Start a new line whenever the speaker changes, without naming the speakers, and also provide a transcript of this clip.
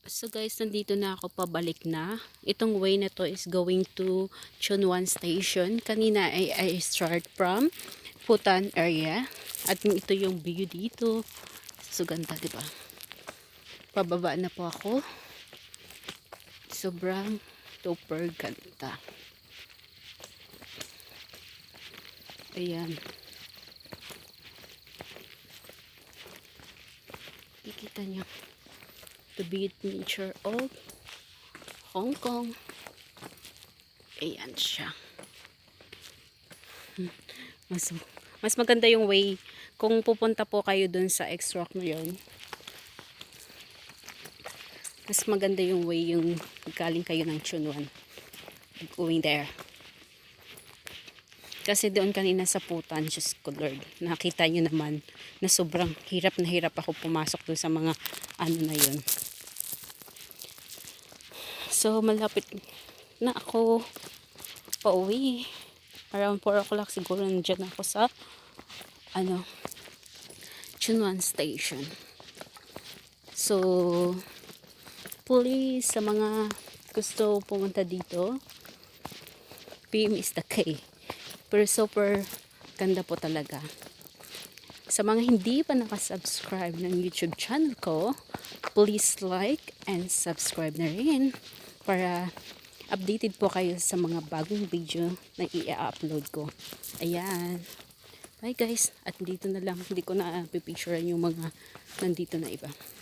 So guys, nandito na ako, pabalik na. Itong way na to is going to Chunwan Station. Kanina I start from Putan area. At ito yung view dito. So ganda, di ba? Pababa na po ako. Sobrang super ganda. Ayan. Kikita nyo the beautiful nature of Hong Kong. Ayan siya. Mas, mas maganda yung way kung pupunta po kayo dun sa X-Rock na yun. Mas maganda yung way yung galing kayo ng Chunwan. Going there. Kasi doon kanina sa Putan, Diyos ko Lord, nakita nyo naman na sobrang hirap na hirap ako pumasok doon sa mga ano na yun. So malapit na ako pauwi. Around 4 o'clock siguro nandiyan ako sa Chunwan Station. So please, sa mga gusto pumunta dito, PM is the key. Pero super ganda po talaga. Sa mga hindi pa nakasubscribe ng YouTube channel ko, please like and subscribe na rin para updated po kayo sa mga bagong video na i-upload ko. Ayan. Bye guys. At dito na lang. Hindi ko na pipicturean yung mga nandito na iba.